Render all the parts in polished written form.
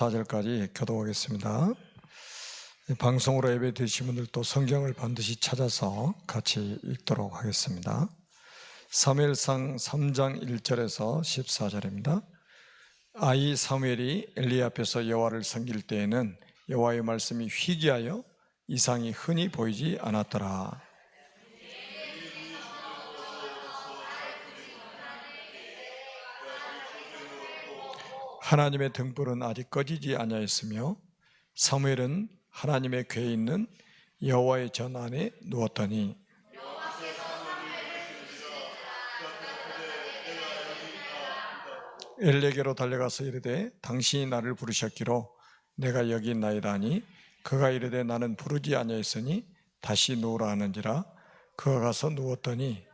4절까지 교도하겠습니다. 방송으로 예배 드리신 분들도 성경을 반드시 찾아서 같이 읽도록 하겠습니다. 사무엘상 3장 1절에서 14절입니다. 아이 사무엘이 엘리 앞에서 여호와를 섬길 때에는 여호와의 말씀이 희귀하여 이상이 흔히 보이지 않았더라. 하나님의 등불은 아직 꺼지지 아니하였으며 사무엘은 하나님의 궤에 있는 여호와의 전 안에 누웠더니 엘리에게로 달려가서 이르되 당신이 나를 부르셨기로 내가 여기 있나이다 하니 그가 이르되 나는 부르지 아니하였으니 다시 누우라 하는지라. 그가 가서 누웠더니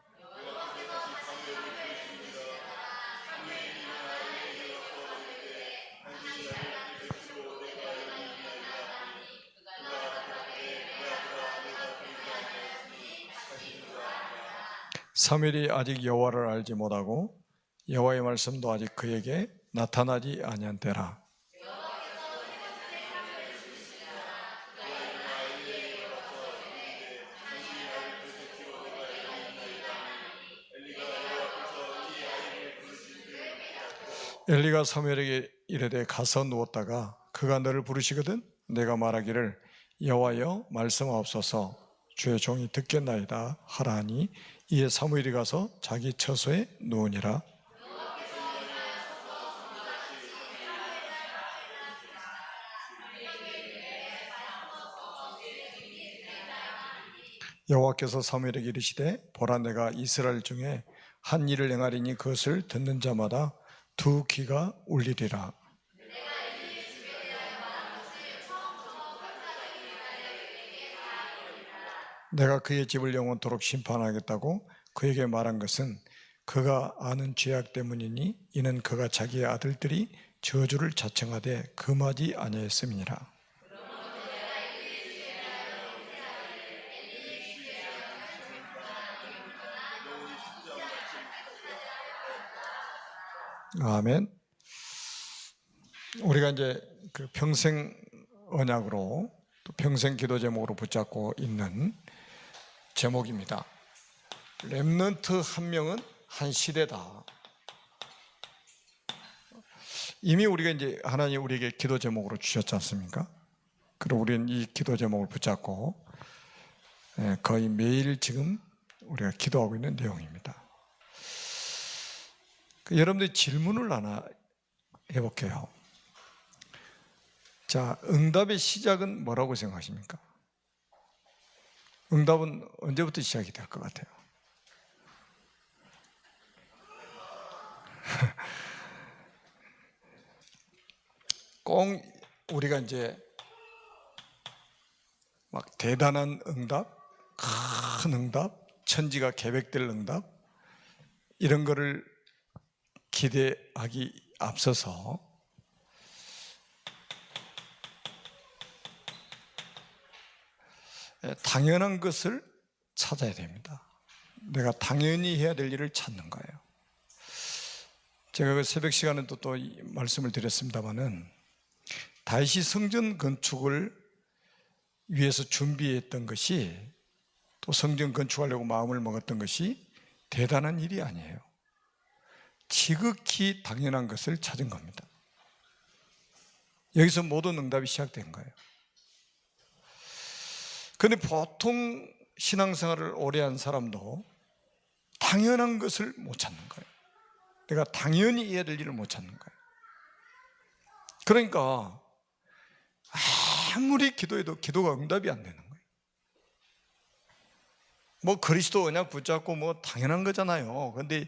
사무엘이 아직 여호와를 알지 못하고 여호와의 말씀도 아직 그에게 나타나지 아니한 때라. 엘리가 사무엘에게 이르되 가서 누웠다가 그가 너를 부르시거든 내가 말하기를 여호와여 말씀하옵소서 주의 종이 듣겠나이다 하라 하니 이에 사무엘이 가서 자기 처소에 누우니라. 여호와께서 사무엘에게 이르시되 보라 내가 이스라엘 중에 한 일을 행하리니 그것을 듣는 자마다 두 귀가 울리리라. 내가 그의 집을 영원토록 심판하겠다고 그에게 말한 것은 그가 아는 죄악 때문이니 이는 그가 자기의 아들들이 저주를 자청하되 금하지 아니하였음이니라. 아멘. 우리가 이제 그 평생 언약으로 또 평생 기도 제목으로 붙잡고 있는 제목입니다. 렘넌트 한 명은 한 시대다. 이미 우리가 이제 하나님 우리에게 기도 제목으로 주셨지 않습니까? 그리고 우리는 이 기도 제목을 붙잡고 거의 매일 지금 우리가 기도하고 있는 내용입니다. 여러분들이 질문을 하나 해볼게요. 자, 응답의 시작은 뭐라고 생각하십니까? 응답은 언제부터 시작이 될 것 같아요? 꼭 우리가 이제 막 대단한 응답, 큰 응답, 천지가 계획될 응답 이런 거를 기대하기 앞서서 당연한 것을 찾아야 됩니다. 내가 당연히 해야 될 일을 찾는 거예요. 제가 그 새벽 시간에 또 말씀을 드렸습니다마는 다윗이 성전 건축을 위해서 준비했던 것이 또 성전 건축하려고 마음을 먹었던 것이 대단한 일이 아니에요. 지극히 당연한 것을 찾은 겁니다. 여기서 모든 응답이 시작된 거예요. 그런데 보통 신앙생활을 오래 한 사람도 당연한 것을 못 찾는 거예요. 내가 당연히 해야 될 일을 못 찾는 거예요. 그러니까 아무리 기도해도 기도가 응답이 안 되는 거예요. 뭐 그리스도 언약 붙잡고 뭐 당연한 거잖아요. 그런데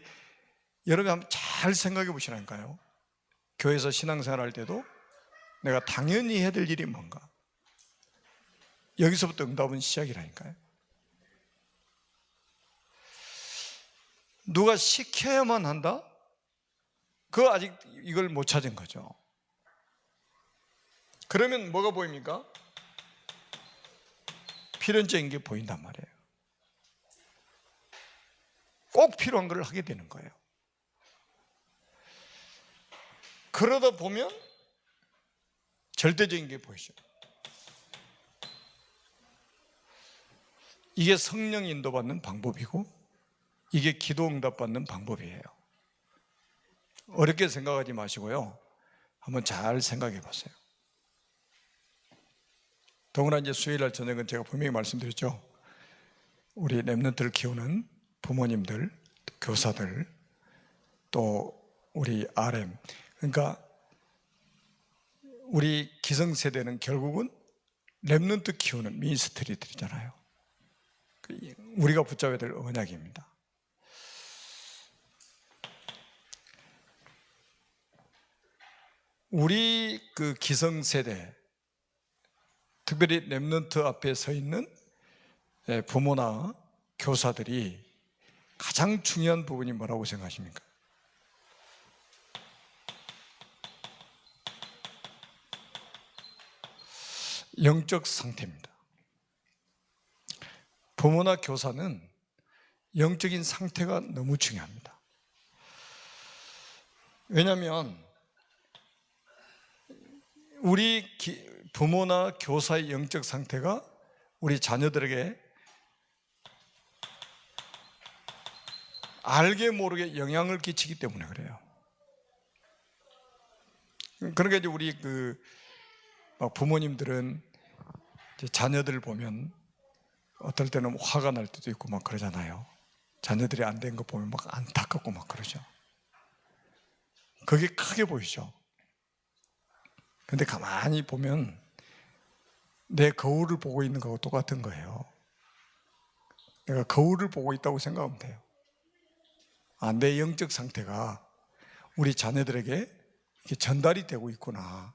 여러분 한번 잘 생각해 보시라니까요. 교회에서 신앙생활 할 때도 내가 당연히 해야 될 일이 뭔가? 여기서부터 응답은 시작이라니까요. 누가 시켜야만 한다? 그거 아직 이걸 못 찾은 거죠. 그러면 뭐가 보입니까? 필연적인 게 보인단 말이에요. 꼭 필요한 걸 하게 되는 거예요. 그러다 보면 절대적인 게 보이죠. 이게 성령 인도받는 방법이고 이게 기도 응답받는 방법이에요. 어렵게 생각하지 마시고요. 한번 잘 생각해 보세요. 더구나 이제 수요일날 저녁은 제가 분명히 말씀드렸죠. 우리 렘넌트를 키우는 부모님들, 교사들, 또 우리 RM, 그러니까 우리 기성세대는 결국은 렘넌트 키우는 미니스트리들이잖아요. 우리가 붙잡아야 될 언약입니다. 우리 그 기성세대, 특별히 렘넌트 앞에 서 있는 부모나 교사들이 가장 중요한 부분이 뭐라고 생각하십니까? 영적 상태입니다. 부모나 교사는 영적인 상태가 너무 중요합니다. 왜냐하면 우리 부모나 교사의 영적 상태가 우리 자녀들에게 알게 모르게 영향을 끼치기 때문에 그래요. 그러니까 이제 우리 부모님들은 자녀들을 보면 어떨 때는 화가 날 때도 있고 막 그러잖아요. 자녀들이 안 된 거 보면 막 안타깝고 막 그러죠. 그게 크게 보이죠. 근데 가만히 보면 내 거울을 보고 있는 거하고 똑같은 거예요. 내가 거울을 보고 있다고 생각하면 돼요. 내 영적 상태가 우리 자녀들에게 이렇게 전달이 되고 있구나.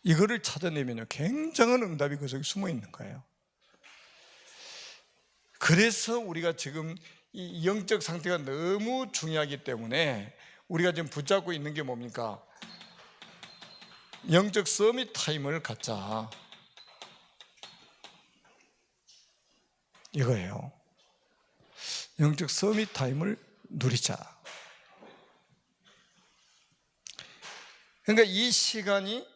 이거를 찾아내면요, 굉장한 응답이 그 속에 숨어 있는 거예요. 그래서 우리가 지금 이 영적 상태가 너무 중요하기 때문에 우리가 지금 붙잡고 있는 게 뭡니까? 영적 서밋 타임을 갖자, 이거예요. 영적 서밋 타임을 누리자. 그러니까 이 시간이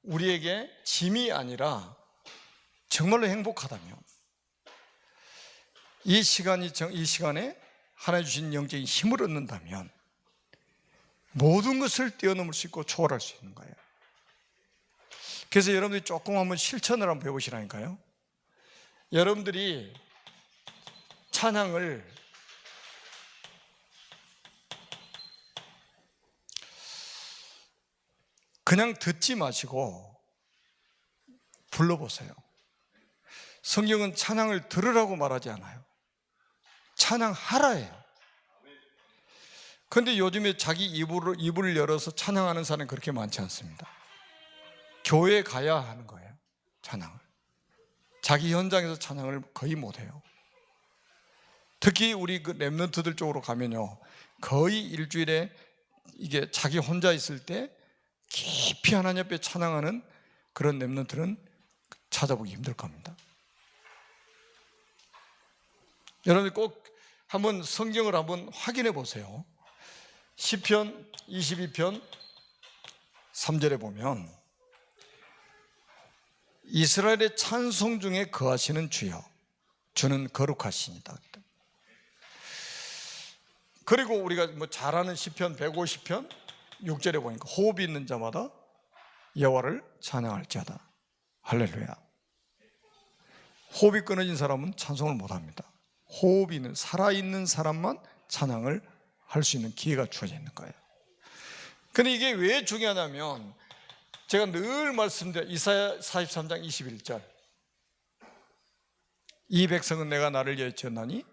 우리에게 짐이 아니라 정말로 행복하다면, 이 시간에 하나님 주신 영적인 힘을 얻는다면 모든 것을 뛰어넘을 수 있고 초월할 수 있는 거예요. 그래서 여러분들이 조금 한번 실천을 한번 해보시라니까요. 여러분들이 찬양을 그냥 듣지 마시고 불러보세요. 성경은 찬양을 들으라고 말하지 않아요. 찬양하라예요. 그런데 요즘에 자기 입을 열어서 찬양하는 사람이 그렇게 많지 않습니다. 교회에 가야 하는 거예요, 찬양을. 자기 현장에서 찬양을 거의 못해요. 특히 우리 그 렘넌트들 쪽으로 가면요, 거의 일주일에 이게 자기 혼자 있을 때 깊이 하나님 앞에 찬양하는 그런 렘넌트는 찾아보기 힘들 겁니다. 여러분 꼭 한번 성경을 한번 확인해 보세요. 시편 22편 3절에 보면 이스라엘의 찬송 중에 거하시는 주여, 주는 거룩하시니다. 그리고 우리가 잘 아는 시편 150편 6절에 보니까 호흡이 있는 자마다 여호와를 찬양할지어다. 할렐루야. 호흡이 끊어진 사람은 찬송을 못합니다. 호흡이 있는, 살아있는 사람만 찬양을 할 수 있는 기회가 주어져 있는 거예요. 근데 이게 왜 중요하냐면, 제가 늘 말씀드려, 이사야 43장 21절, 이 백성은 내가 나를 위하여 지었나니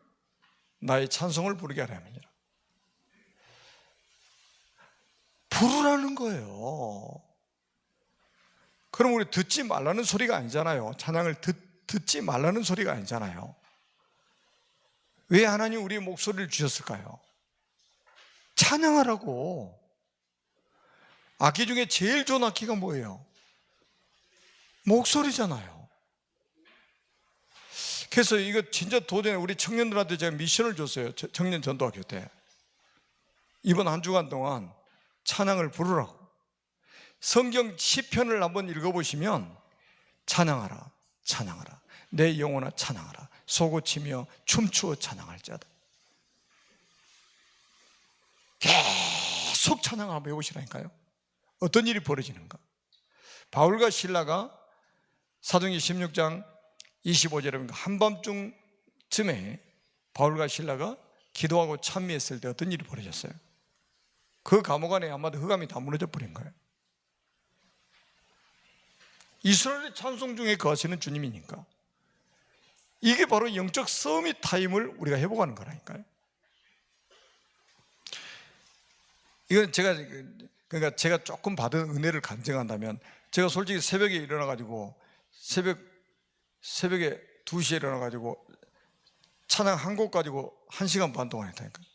나의 찬송을 부르게 하려 함이니라. 부르라는 거예요. 그럼 우리 듣지 말라는 소리가 아니잖아요. 찬양을 듣지 말라는 소리가 아니잖아요. 왜 하나님 우리의 목소리를 주셨을까요? 찬양하라고. 악기 중에 제일 좋은 악기가 뭐예요? 목소리잖아요. 그래서 이거 진짜 도전에 우리 청년들한테 제가 미션을 줬어요. 청년 전도학교 때. 이번 한 주간 동안 찬양을 부르라고. 성경 시편을 한번 읽어보시면 찬양하라, 찬양하라, 내 영혼아 찬양하라, 소고치며 춤추어 찬양할지어다. 계속 찬양을 한번 해보시라니까요. 어떤 일이 벌어지는가. 바울과 실라가 사도행전 16장 25절에 보니까 한밤중쯤에 바울과 실라가 기도하고 찬미했을 때 어떤 일이 벌어졌어요? 그 감옥 안에 아마도 흑암이 다 무너져 버린 거예요. 이스라엘의 찬송 중에 거하시는 주님이니까. 이게 바로 영적 서밋 타임을 우리가 회복하는 거라니까요. 이건 그러니까 제가 조금 받은 은혜를 간증한다면, 제가 솔직히 새벽에 일어나가지고 새벽에 2시에 일어나가지고 찬양 한 곡 가지고 1시간 반 동안 했다니까요.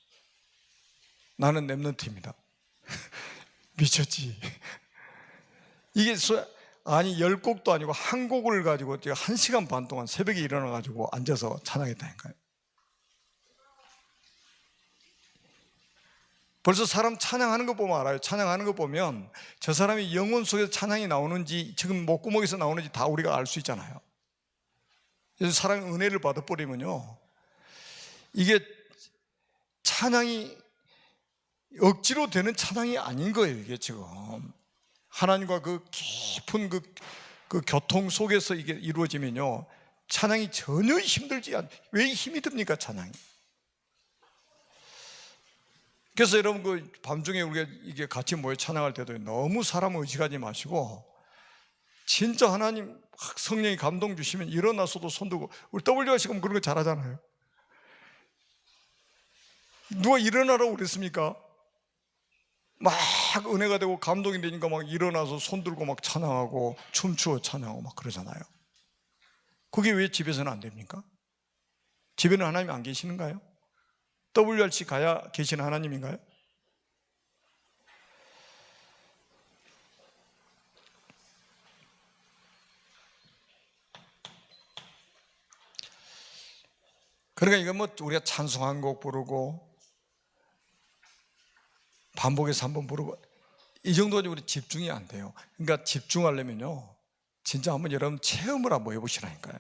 나는 랩런트입니다. 미쳤지. 이게 아니 10곡도 아니고 한 곡을 가지고 제가 1시간 반 동안 새벽에 일어나가지고 앉아서 찬양했다니까요. 벌써 사람 찬양하는 거 보면 알아요. 찬양하는 거 보면 저 사람이 영혼 속에서 찬양이 나오는지 지금 목구멍에서 나오는지 다 우리가 알 수 있잖아요. 그래서 사람이 은혜를 받아버리면요, 이게 찬양이 억지로 되는 찬양이 아닌 거예요. 이게 지금 하나님과 그 깊은 그 교통 속에서 이게 이루어지면요, 찬양이 전혀 힘들지 않. 왜 힘이 듭니까, 찬양이? 그래서 여러분 그 밤중에 우리가 이게 같이 모여 찬양할 때도 너무 사람 의식하지 마시고, 진짜 하나님 성령이 감동 주시면 일어나서도 손 들고, 우리 WRC 가면 그런 거 잘하잖아요. 누가 일어나라고 그랬습니까? 막 은혜가 되고 감동이 되니까 막 일어나서 손 들고 막 찬양하고 춤추어 찬양하고 막 그러잖아요. 그게 왜 집에서는 안 됩니까? 집에는 하나님 안 계시는가요? WRC 가야 계시는 하나님인가요? 그러니까 이건 뭐 우리가 찬송 한 곡 부르고 반복해서 한번 부르고 이 정도까지 우리 집중이 안 돼요. 그러니까 집중하려면요, 진짜 한번 여러분 체험을 한번 해보시라니까요.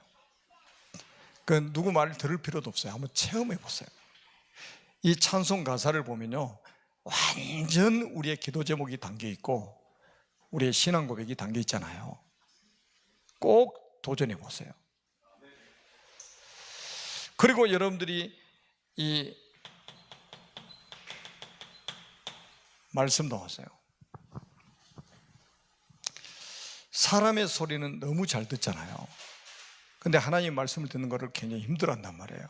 그 누구 말을 들을 필요도 없어요. 한번 체험해 보세요. 이 찬송 가사를 보면요, 완전 우리의 기도 제목이 담겨 있고 우리의 신앙 고백이 담겨 있잖아요. 꼭 도전해 보세요. 그리고 여러분들이 이 말씀도 하세요. 사람의 소리는 너무 잘 듣잖아요. 근데 하나님 말씀을 듣는 것을 굉장히 힘들어한단 말이에요.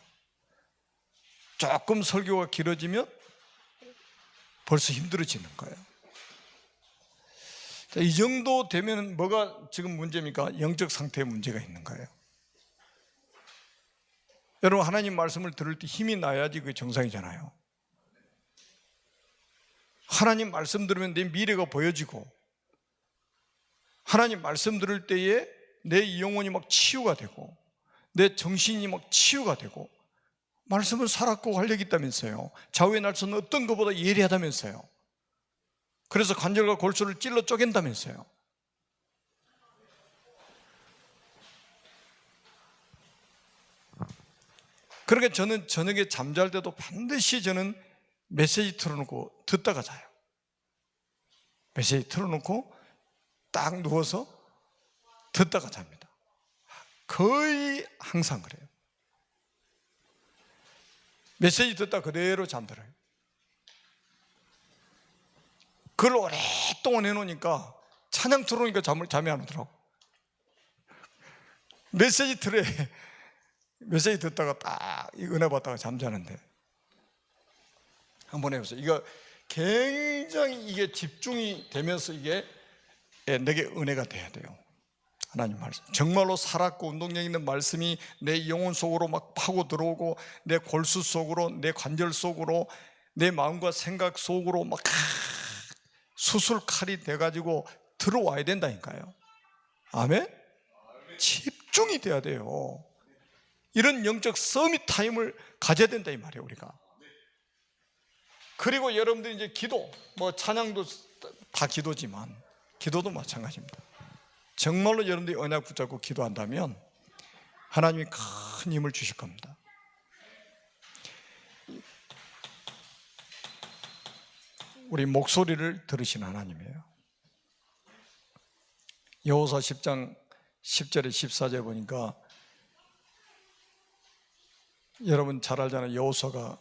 조금 설교가 길어지면 벌써 힘들어지는 거예요. 자, 이 정도 되면 뭐가 지금 문제입니까? 영적 상태에 문제가 있는 거예요. 여러분, 하나님 말씀을 들을 때 힘이 나야지 그게 정상이잖아요. 하나님 말씀 들으면 내 미래가 보여지고, 하나님 말씀 들을 때에 내 영혼이 막 치유가 되고 내 정신이 막 치유가 되고, 말씀은 살았고 활력이 있다면서요. 좌우의 날선 어떤 것보다 예리하다면서요. 그래서 관절과 골수를 찔러 쪼갠다면서요. 그러니까 저는 저녁에 잠잘 때도 반드시 저는 메시지 틀어놓고 듣다가 자요. 메시지 틀어놓고 딱 누워서 듣다가 잡니다. 거의 항상 그래요. 메시지 듣다 그대로 잠들어요. 그걸 오랫동안 해놓으니까 찬양 틀어놓으니까 잠이 안 오더라고. 메시지 듣다가 딱 은혜 받다가 잠자는데, 한번 해보세요. 이거 굉장히 이게 집중이 되면서 이게 내게 은혜가 돼야 돼요. 하나님 말씀, 정말로 살았고 운동력 있는 말씀이 내 영혼 속으로 막 파고 들어오고 내 골수 속으로, 내 관절 속으로, 내 마음과 생각 속으로 막 수술칼이 돼가지고 들어와야 된다니까요. 아멘? 집중이 돼야 돼요. 이런 영적 서밋 타임을 가져야 된다 이 말이에요, 우리가. 그리고 여러분들이 이제 기도, 뭐 찬양도 다 기도지만 기도도 마찬가지입니다. 정말로 여러분들이 언약 붙잡고 기도한다면 하나님이 큰 힘을 주실 겁니다. 우리 목소리를 들으시는 하나님이에요. 여호수아 10장 10절에 14절에 보니까 여러분 잘 알잖아요. 여호수아가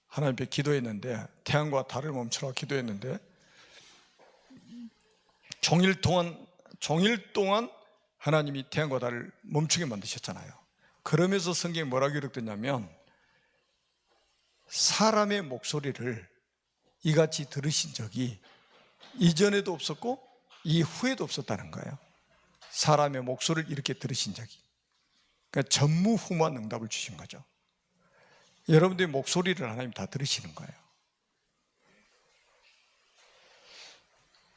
하나님 앞에 기도했는데, 태양과 달을 멈추라 기도했는데 종일 동안 하나님이 태양과 달을 멈추게 만드셨잖아요. 그러면서 성경에 뭐라고 기록됐냐면 사람의 목소리를 이같이 들으신 적이 이전에도 없었고 이후에도 없었다는 거예요. 사람의 목소리를 이렇게 들으신 적이. 그러니까 전무후무한 응답을 주신 거죠. 여러분들의 목소리를 하나님 다 들으시는 거예요.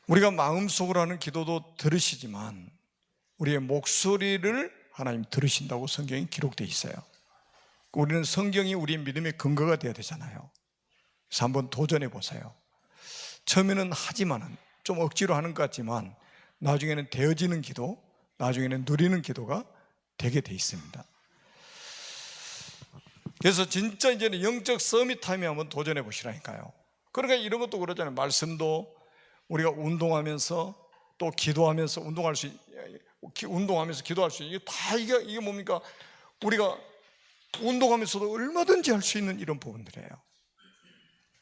우리가 마음속으로 하는 기도도 들으시지만 우리의 목소리를 하나님 들으신다고 성경에 기록되어 있어요. 우리는 성경이 우리의 믿음의 근거가 되어야 되잖아요. 그래서 한번 도전해 보세요. 처음에는 하지만은 좀 억지로 하는 것 같지만 나중에는 되어지는 기도, 나중에는 누리는 기도가 되게 돼 있습니다. 그래서 진짜 이제는 영적 서밋 타임에 한번 도전해 보시라니까요. 그러니까 이런 것도 그러잖아요. 말씀도 우리가 운동하면서 또 기도하면서 운동하면서 기도할 수 있는 이게 뭡니까? 우리가 운동하면서도 얼마든지 할 수 있는 이런 부분들이에요.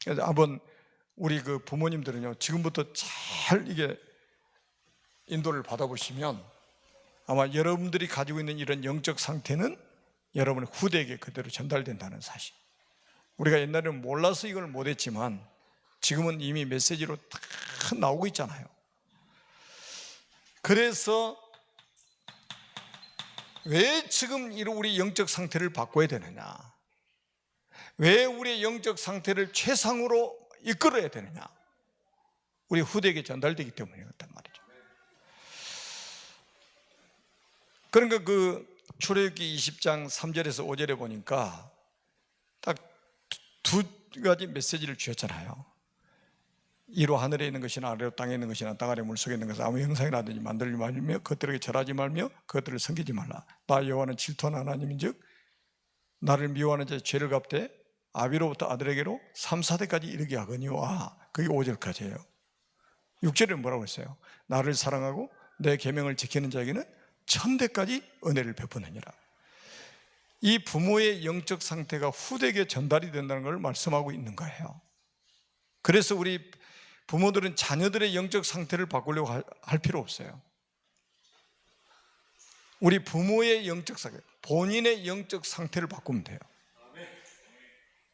그래서 한번 우리 그 부모님들은요, 지금부터 잘 이게 인도를 받아보시면 아마 여러분들이 가지고 있는 이런 영적 상태는 여러분의 후대에게 그대로 전달된다는 사실. 우리가 옛날에는 몰라서 이걸 못했지만 지금은 이미 메시지로 다 나오고 있잖아요. 그래서 왜 지금 우리 영적 상태를 바꿔야 되느냐, 왜 우리의 영적 상태를 최상으로 이끌어야 되느냐, 우리 후대에게 전달되기 때문이었단 말이죠. 그러니까 그 출애굽기 20장 3절에서 5절에 보니까 딱 두 가지 메시지를 주셨잖아요. 이로 하늘에 있는 것이나 아래로 땅에 있는 것이나 땅 아래 물속에 있는 것을 아무 형상이라든지 만들지 말며 그것들에게 절하지 말며 그것들을 섬기지 말라. 나 여호와는 질투하는 하나님인즉 나를 미워하는 자의 죄를 갚되 아비로부터 아들에게로 3, 4대까지 이르게 하거니와. 그게 5절까지예요 6절에 뭐라고 했어요? 나를 사랑하고 내 계명을 지키는 자에게는 1000대까지 은혜를 베푸느니라. 이 부모의 영적 상태가 후대에게 전달이 된다는 걸 말씀하고 있는 거예요. 그래서 우리 부모들은 자녀들의 영적 상태를 바꾸려고 할 필요 없어요. 우리 부모의 영적 상태, 본인의 영적 상태를 바꾸면 돼요.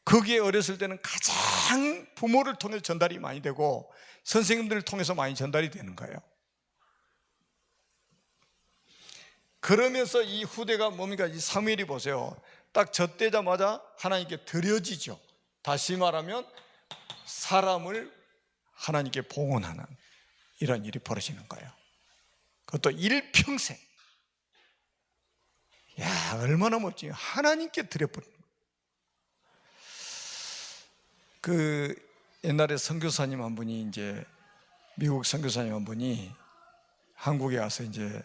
그게 어렸을 때는 가장 부모를 통해서 전달이 많이 되고 선생님들을 통해서 많이 전달이 되는 거예요. 그러면서 이 후대가 뭡니까? 이 사무엘이 보세요. 딱 젖되자마자 하나님께 드려지죠. 다시 말하면 사람을 하나님께 봉헌하는 이런 일이 벌어지는 거예요. 그것도 일평생. 야, 얼마나 멋지요. 하나님께 드려버리는 거예요. 그 옛날에 선교사님 한 분이 이제 미국 선교사님 한 분이 한국에 와서 이제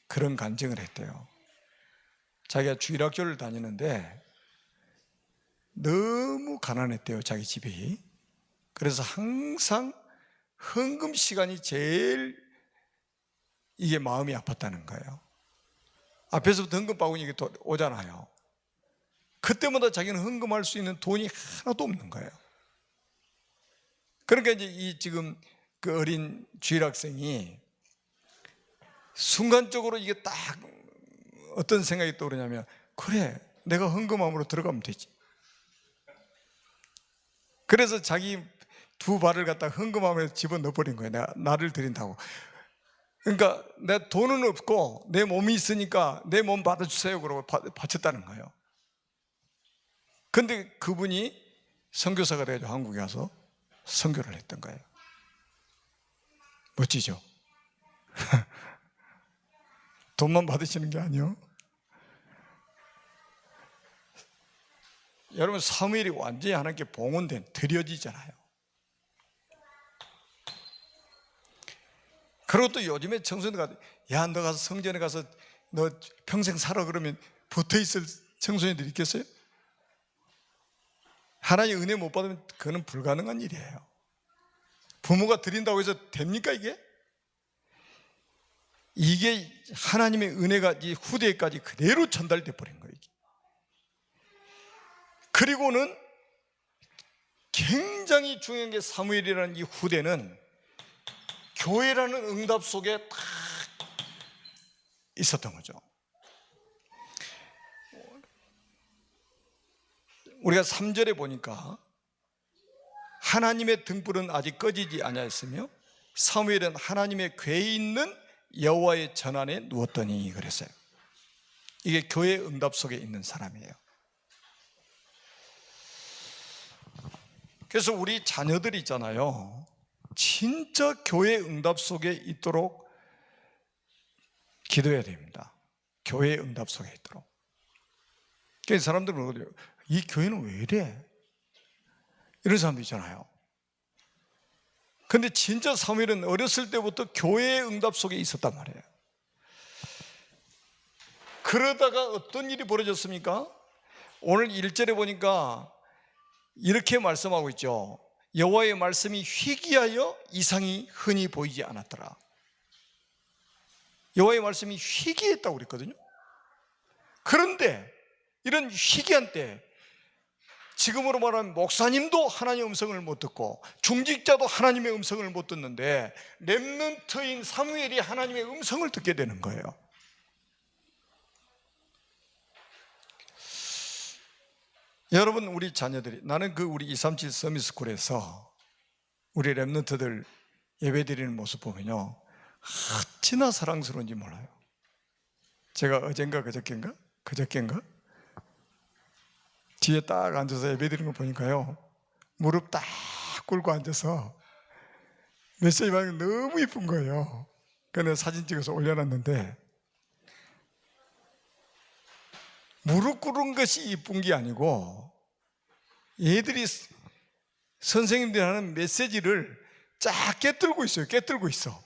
그런 간증을 했대요. 자기가 주일학교를 다니는데 너무 가난했대요, 자기 집이. 그래서 항상 헌금 시간이 제일 이게 마음이 아팠다는 거예요. 앞에서부터 헌금 바구니 이게 오잖아요. 그때마다 자기는 헌금할 수 있는 돈이 하나도 없는 거예요. 그러니까 이제 이 지금 그 어린 주일학생이 순간적으로 이게 딱 어떤 생각이 떠오르냐면, 그래, 내가 헌금함으로 들어가면 되지. 그래서 자기 두 발을 갖다 헌금함에 집어넣어버린 거예요. 나를 드린다고. 그러니까 내 돈은 없고 내 몸이 있으니까 내 몸 받아주세요 그러고 바쳤다는 거예요. 근데 그분이 선교사가 돼가지고 한국에 와서 선교를 했던 거예요. 멋지죠? 돈만 받으시는 게 아니요. 여러분, 사무엘이 완전히 하나님께 봉헌된, 드려지잖아요. 그리고 또 요즘에 청소년들 야, 너 가서 성전에 가서 너 평생 살아 그러면 붙어있을 청소년들이 있겠어요? 하나님의 은혜 못 받으면 그거는 불가능한 일이에요. 부모가 드린다고 해서 됩니까 이게? 이게 하나님의 은혜가 이 후대까지 그대로 전달돼 버린 거예요. 이게. 그리고는 굉장히 중요한 게 사무엘이라는 이 후대는 교회라는 응답 속에 딱 있었던 거죠. 우리가 3절에 보니까 하나님의 등불은 아직 꺼지지 아니하였으며 사무엘은 하나님의 궤에 있는 여호와의 전안에 누웠더니 그랬어요. 이게 교회 응답 속에 있는 사람이에요. 그래서 우리 자녀들이 있잖아요, 진짜 교회 응답 속에 있도록 기도해야 됩니다. 교회 응답 속에 있도록. 그래서 사람들은 그래요. 이 교회는 왜 이래? 이런 사람도 있잖아요. 근데 진짜 사무엘은 어렸을 때부터 교회의 응답 속에 있었단 말이에요. 그러다가 어떤 일이 벌어졌습니까? 오늘 1절에 보니까 이렇게 말씀하고 있죠. 여호와의 말씀이 희귀하여 이상이 흔히 보이지 않았더라. 여호와의 말씀이 희귀했다고 그랬거든요. 그런데 이런 희귀한 때, 지금으로 말하면 목사님도 하나님의 음성을 못 듣고 중직자도 하나님의 음성을 못 듣는데 렘넌트인 사무엘이 하나님의 음성을 듣게 되는 거예요. 여러분, 우리 자녀들이, 나는 우리 237 서밋스쿨에서 우리 렘넌트들 예배드리는 모습 보면요, 어찌나 사랑스러운지 몰라요. 제가 어젠가 그저께인가 뒤에 딱 앉아서 예배드리는 거 보니까요, 무릎 딱 꿇고 앉아서 메시지 받는 게 너무 이쁜 거예요. 그래서 사진 찍어서 올려놨는데, 무릎 꿇은 것이 이쁜 게 아니고 얘들이 선생님들이 하는 메시지를 쫙 깨뜨리고 있어요. 깨뜨리고 있어.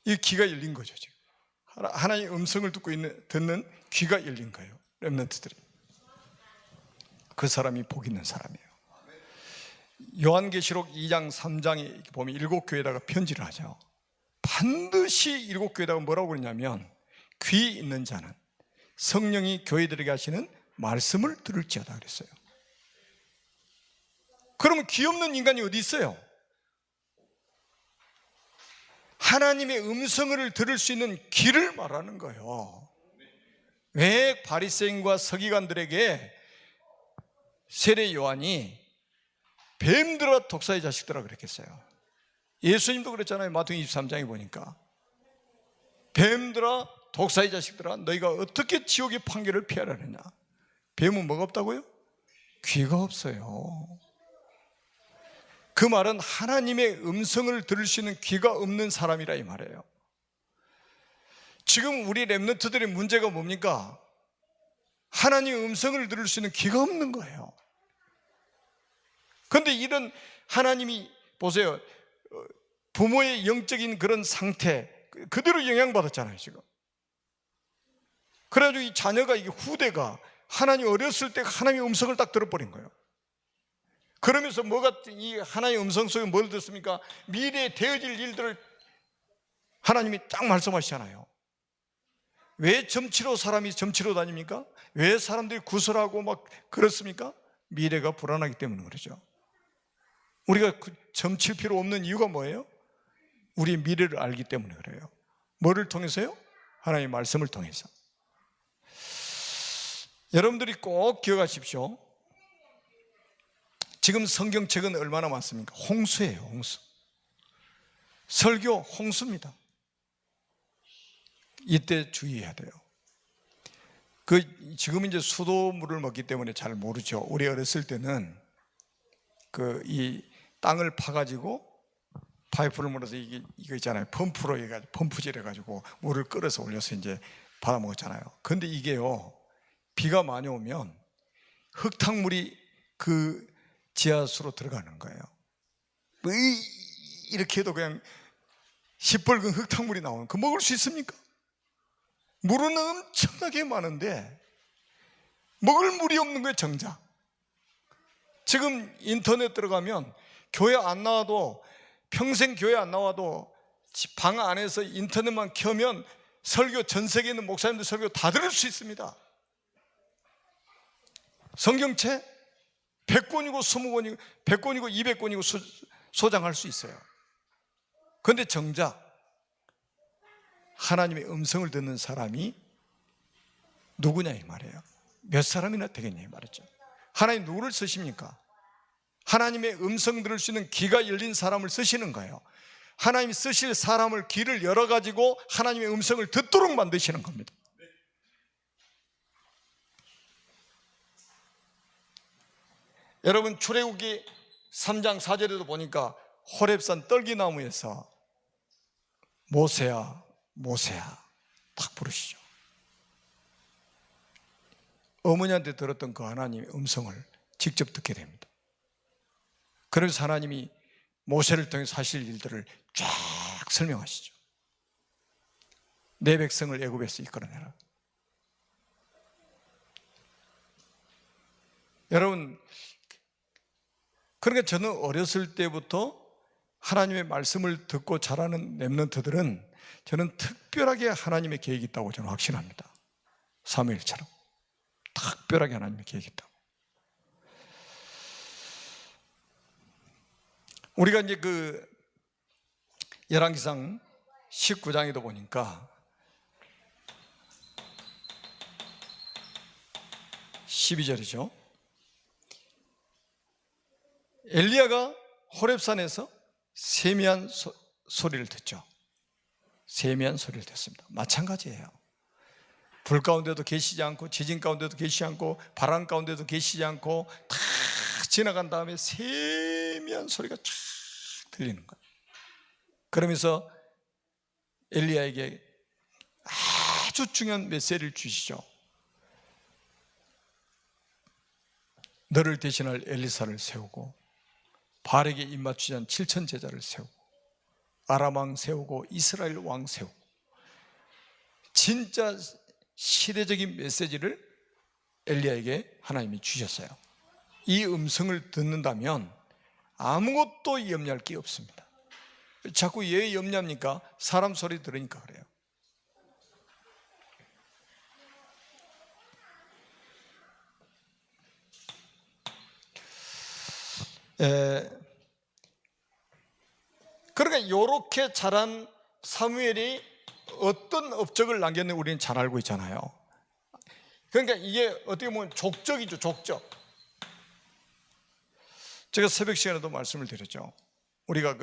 이 귀가 열린 거죠. 지금 하나님의 음성을 듣는 귀가 열린 거예요. 렘넌트들이. 그 사람이 복 있는 사람이에요. 요한계시록 2장 3장에 보면 7교회에다가 편지를 하죠. 반드시 7교회에다가 뭐라고 그러냐면, 귀 있는 자는 성령이 교회들에게 하시는 말씀을 들을지어다 그랬어요. 그러면 귀 없는 인간이 어디 있어요? 하나님의 음성을 들을 수 있는 귀를 말하는 거예요. 왜 바리새인과 서기관들에게 세례 요한이 뱀들아 독사의 자식들아 그랬겠어요? 예수님도 그랬잖아요. 마태복음 23장에 보니까 뱀들아 독사의 자식들아, 너희가 어떻게 지옥의 판결을 피하려느냐? 뱀은 뭐가 없다고요? 귀가 없어요. 그 말은 하나님의 음성을 들을 수 있는 귀가 없는 사람이라 이 말이에요. 지금 우리 렘넌트들의 문제가 뭡니까? 하나님의 음성을 들을 수 있는 귀가 없는 거예요. 그런데 이런 하나님이 보세요, 부모의 영적인 그런 상태 그대로 영향받았잖아요 지금. 그래가지고 이 자녀가, 이게 후대가 하나님 어렸을 때 하나님의 음성을 딱 들어버린 거예요. 그러면서 이 하나님의 음성 속에 뭘 듣습니까? 미래에 되어질 일들을 하나님이 딱 말씀하시잖아요. 왜 사람이 점치러 다닙니까? 왜 사람들이 구설하고 막 그렇습니까? 미래가 불안하기 때문에 그러죠. 우리가 점칠 필요 없는 이유가 뭐예요? 우리의 미래를 알기 때문에 그래요. 뭐를 통해서요? 하나님의 말씀을 통해서. 여러분들이 꼭 기억하십시오. 지금 성경책은 얼마나 많습니까? 홍수예요, 홍수. 설교 홍수입니다. 이때 주의해야 돼요. 지금 이제 수돗물을 먹기 때문에 잘 모르죠. 우리 어렸을 때는 이 땅을 파가지고 파이프를 물어서 이거 있잖아요. 펌프로 해가지고, 펌프질 해가지고 물을 끌어서 올려서 이제 받아 먹었잖아요. 근데 이게요, 비가 많이 오면 흙탕물이 그 지하수로 들어가는 거예요. 이렇게 해도 그냥 시뻘건 흙탕물이 나오는 그 먹을 수 있습니까? 물은 엄청나게 많은데 먹을 물이 없는 거예요. 정작 지금 인터넷 들어가면 교회 안 나와도, 평생 교회 안 나와도 방 안에서 인터넷만 켜면 설교, 전 세계에 있는 목사님들 설교 다 들을 수 있습니다. 성경책 100권이고 20권이고 100권이고 200권이고 소장할 수 있어요. 그런데 정작 하나님의 음성을 듣는 사람이 누구냐 이 말이에요. 몇 사람이나 되겠냐 이 말이죠. 하나님 누구를 쓰십니까? 하나님의 음성 들을 수 있는 귀가 열린 사람을 쓰시는 거예요. 하나님이 쓰실 사람을 귀를 열어가지고 하나님의 음성을 듣도록 만드시는 겁니다. 여러분 출애굽기 3장 4절에도 보니까 호렙산 떨기나무에서 모세야 모세야 딱 부르시죠. 어머니한테 들었던 그 하나님의 음성을 직접 듣게 됩니다. 그래서 하나님이 모세를 통해서 하실 일들을 쫙 설명하시죠. 내 백성을 애굽에서 이끌어내라. 여러분, 그러니까 저는 어렸을 때부터 하나님의 말씀을 듣고 자라는 렘넌트들은 저는 특별하게 하나님의 계획이 있다고 저는 확신합니다. 사무엘처럼 특별하게 하나님의 계획이 있다고. 우리가 이제 그 열왕기상 19장에도 보니까 12절이죠. 엘리야가 호렙산에서 세미한 소리를 듣죠. 세미한 소리를 듣습니다. 마찬가지예요. 불 가운데도 계시지 않고, 지진 가운데도 계시지 않고, 바람 가운데도 계시지 않고, 다 지나간 다음에 세미한 소리가 쫙 들리는 거예요. 그러면서 엘리야에게 아주 중요한 메시지를 주시죠. 너를 대신할 엘리사를 세우고, 바알에게 입맞추지 않은 7천 제자를 세우고, 아람 왕 세우고, 이스라엘 왕 세우고, 진짜 시대적인 메시지를 엘리야에게 하나님이 주셨어요. 이 음성을 듣는다면 아무것도 염려할 게 없습니다. 자꾸 왜 염려합니까? 사람 소리 들으니까 그래요. 그러니까 이렇게 자란 사무엘이 어떤 업적을 남겼는지 우리는 잘 알고 있잖아요. 그러니까 이게 어떻게 보면 족적이죠. 족적. 제가 새벽 시간에도 말씀을 드렸죠. 우리가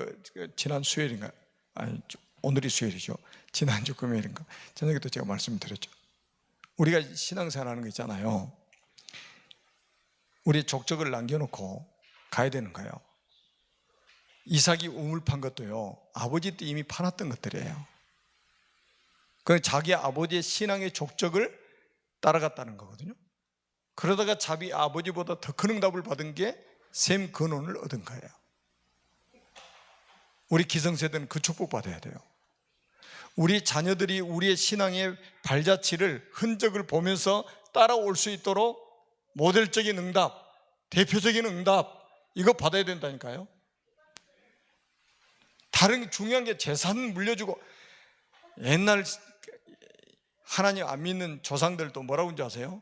지난 수요일인가, 아니 오늘이 수요일이죠. 지난주 금요일인가, 저녁에도 제가 말씀을 드렸죠. 우리가 신앙생활하는 거 있잖아요. 우리 족적을 남겨놓고 가야 되는 거예요. 이삭이 우물 판 것도요, 아버지 때 이미 파놨던 것들이에요. 그 자기 아버지의 신앙의 족적을 따라갔다는 거거든요. 그러다가 자기 아버지보다 더 큰 응답을 받은 게 셈 근원을 얻은 거예요. 우리 기성세대는 그 축복 받아야 돼요. 우리 자녀들이 우리의 신앙의 발자취를, 흔적을 보면서 따라올 수 있도록 모델적인 응답, 대표적인 응답, 이거 받아야 된다니까요. 다른 중요한 게 재산 물려주고, 옛날 하나님 안 믿는 조상들도 뭐라고 하는지 아세요?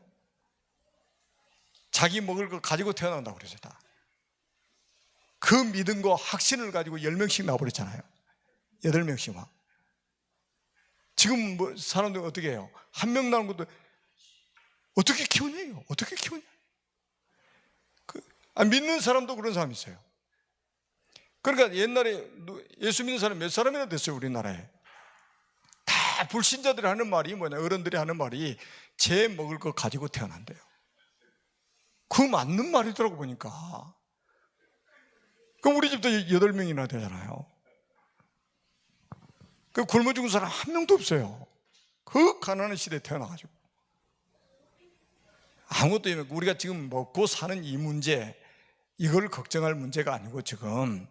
자기 먹을 거 가지고 태어난다고 그러죠. 다. 그 믿음과 확신을 가지고 10명씩 나와버렸잖아요. 8명씩 막. 지금 뭐 사람들 어떻게 해요? 한 명 나온 것도 어떻게 키우냐요? 어떻게 키우냐? 믿는 사람도 그런 사람이 있어요. 그러니까 옛날에 예수 믿는 사람 몇 사람이나 됐어요, 우리나라에. 다 불신자들이 하는 말이 뭐냐, 어른들이 하는 말이 제 먹을 거 가지고 태어난대요. 그 맞는 말이더라고 보니까. 그럼 우리 집도 8명이나 되잖아요. 그 굶어 죽은 사람 한 명도 없어요. 그 가난한 시대에 태어나가지고. 아무것도 우리가 지금 먹고 사는 이 문제, 이걸 걱정할 문제가 아니고 지금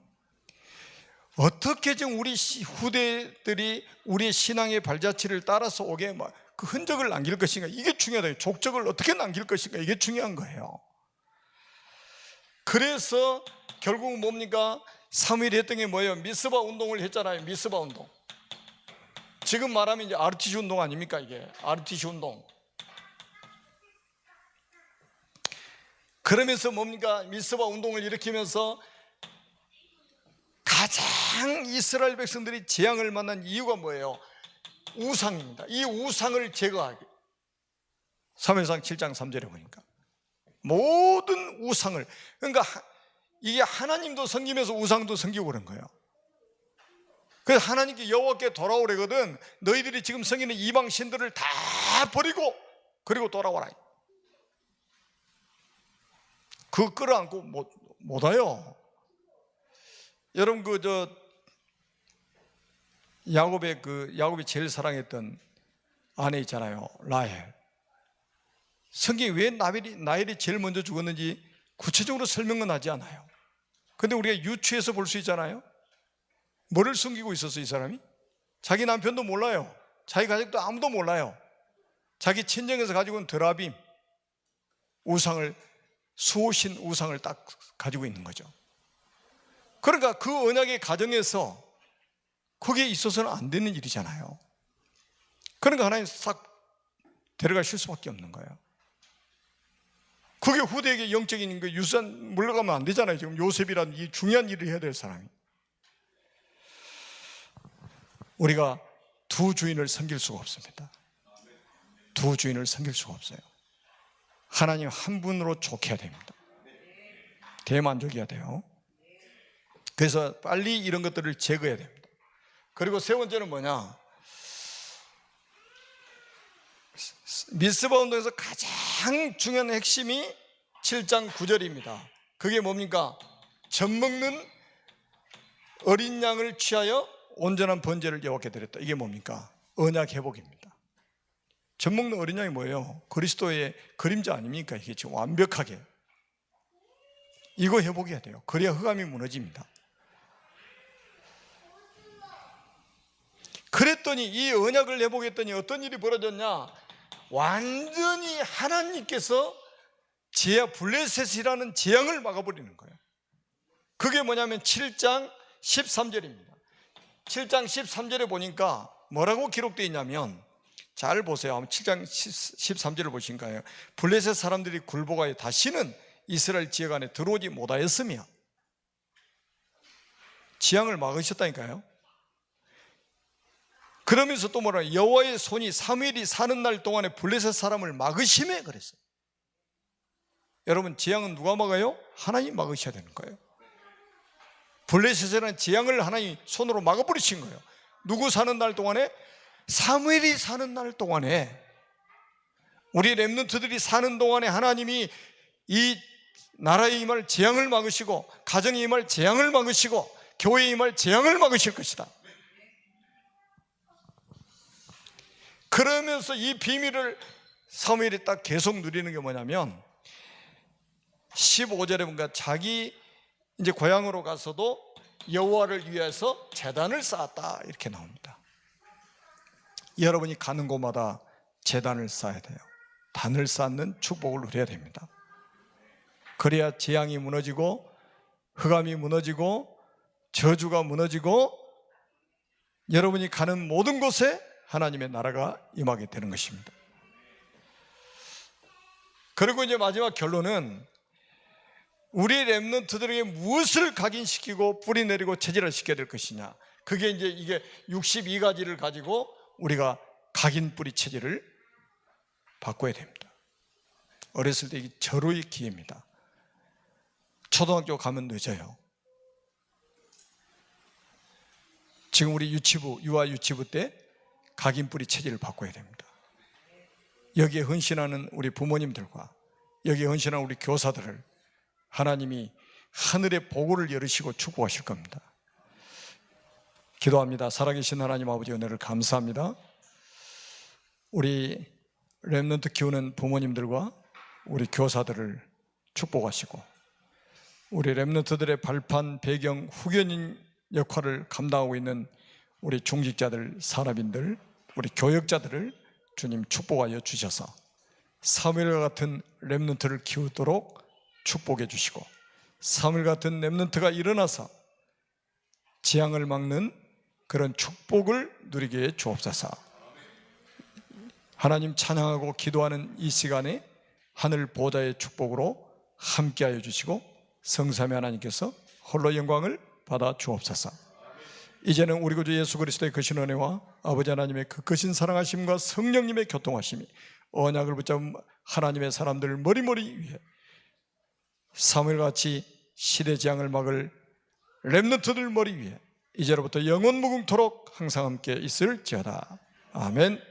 어떻게 좀 우리 후대들이 우리의 신앙의 발자취를 따라서 오게 그 흔적을 남길 것인가, 이게 중요하다. 족적을 어떻게 남길 것인가, 이게 중요한 거예요. 그래서 결국 뭡니까? 사무엘이 했던 게 뭐예요? 미스바 운동을 했잖아요. 미스바 운동. 지금 말하면 이제 RTC 운동 아닙니까? 이게 RTC 운동. 그러면서 뭡니까? 미스바 운동을 일으키면서 가장 이스라엘 백성들이 재앙을 만난 이유가 뭐예요? 우상입니다. 이 우상을 제거하기. 사무엘상 7장 3절에 보니까 모든 우상을, 그러니까 이게 하나님도 섬기면서 우상도 섬기고 그런 거예요. 그래서 하나님께 여호와께 돌아오래거든. 너희들이 지금 섬기는 이방 신들을 다 버리고 그리고 돌아와라. 그거 끌어안고 못 와요. 여러분 야곱이 제일 사랑했던 아내 있잖아요, 라헬. 성경에 왜 라헬이 제일 먼저 죽었는지 구체적으로 설명은 하지 않아요. 근데 우리가 유추해서 볼 수 있잖아요. 뭐를 숨기고 있었어, 이 사람이? 자기 남편도 몰라요. 자기 가족도 아무도 몰라요. 자기 친정에서 가지고 온 드라빔 우상을, 수호신 우상을 딱 가지고 있는 거죠. 그러니까 그 언약의 가정에서 거기에 있어서는 안 되는 일이잖아요. 그러니까 하나님 싹 데려가실 수밖에 없는 거예요. 그게 후대에게 영적인 그 유산 물러가면 안 되잖아요. 지금 요셉이라는 이 중요한 일을 해야 될 사람이. 우리가 두 주인을 섬길 수가 없습니다. 두 주인을 섬길 수가 없어요. 하나님 한 분으로 족해야 됩니다. 대만족이어야 돼요. 그래서 빨리 이런 것들을 제거해야 됩니다. 그리고 세 번째는 뭐냐? 미스바 운동에서 가장 중요한 핵심이 7장 9절입니다. 그게 뭡니까? 젖먹는 어린 양을 취하여 온전한 번제를 여호와께 드렸다. 이게 뭡니까? 언약 회복입니다. 젖먹는 어린 양이 뭐예요? 그리스도의 그림자 아닙니까? 이게 지금 완벽하게 이거 회복해야 돼요. 그래야 흑암이 무너집니다. 그랬더니 이 언약을 회복했더니 어떤 일이 벌어졌냐? 완전히 하나님께서 블레셋이라는 재앙을 막아버리는 거예요. 그게 뭐냐면 7장 13절입니다. 7장 13절에 보니까 뭐라고 기록되어 있냐면, 잘 보세요. 7장 13절을 보신가요? 블레셋 사람들이 굴복하여 다시는 이스라엘 지역 안에 들어오지 못하였으며, 재앙을 막으셨다니까요. 그러면서 또 뭐라, 여호와의 손이 사무엘이 사는 날 동안에 블레셋 사람을 막으심에 그랬어요. 여러분, 재앙은 누가 막아요? 하나님 막으셔야 되는 거예요. 블레셋이라는 재앙을 하나님 손으로 막아버리신 거예요. 누구 사는 날 동안에? 사무엘이 사는 날 동안에, 우리 렘넌트들이 사는 동안에 하나님이 이 나라에 임할 재앙을 막으시고, 가정에 임할 재앙을 막으시고, 교회에 임할 재앙을 막으실 것이다. 그러면서 이 비밀을 사무엘이 딱 계속 누리는 게 뭐냐면 15절에 보니까 자기 이제 고향으로 가서도 여호와를 위해서 제단을 쌓았다 이렇게 나옵니다. 여러분이 가는 곳마다 제단을 쌓아야 돼요. 단을 쌓는 축복을 누려야 됩니다. 그래야 재앙이 무너지고 흑암이 무너지고 저주가 무너지고 여러분이 가는 모든 곳에 하나님의 나라가 임하게 되는 것입니다. 그리고 이제 마지막 결론은 우리 렘넌트들에게 무엇을 각인시키고 뿌리내리고 체질화시켜야 될 것이냐, 그게 이제 이게 62가지를 가지고 우리가 각인 뿌리 체질을 바꿔야 됩니다. 어렸을 때 이게 절호의 기회입니다. 초등학교 가면 늦어요. 지금 우리 유아 유치부 때 각인 뿌리 체질을 바꿔야 됩니다. 여기에 헌신하는 우리 부모님들과 여기에 헌신하는 우리 교사들을 하나님이 하늘의 보고를 열으시고 축복하실 겁니다. 기도합니다. 살아계신 하나님 아버지, 은혜를 감사합니다. 우리 렘넌트 키우는 부모님들과 우리 교사들을 축복하시고, 우리 렘넌트들의 발판 배경 후견인 역할을 감당하고 있는 우리 중직자들, 사람인들, 우리 교역자들을 주님 축복하여 주셔서 사무엘과 같은 렘넌트를 키우도록 축복해 주시고, 사무엘 같은 렘넌트가 일어나서 재앙을 막는 그런 축복을 누리게 해 주옵소서. 하나님 찬양하고 기도하는 이 시간에 하늘 보좌의 축복으로 함께하여 주시고 성삼위 하나님께서 홀로 영광을 받아 주옵소서. 이제는 우리 구주 예수 그리스도의 크신 은혜와 아버지 하나님의 그 크신 사랑하심과 성령님의 교통하심이 언약을 붙잡은 하나님의 사람들을 머리머리 위해 사무엘같이 시대 재앙을 막을 렘넌트들 머리 위에 이제로부터 영원 무궁토록 항상 함께 있을지어다. 아멘.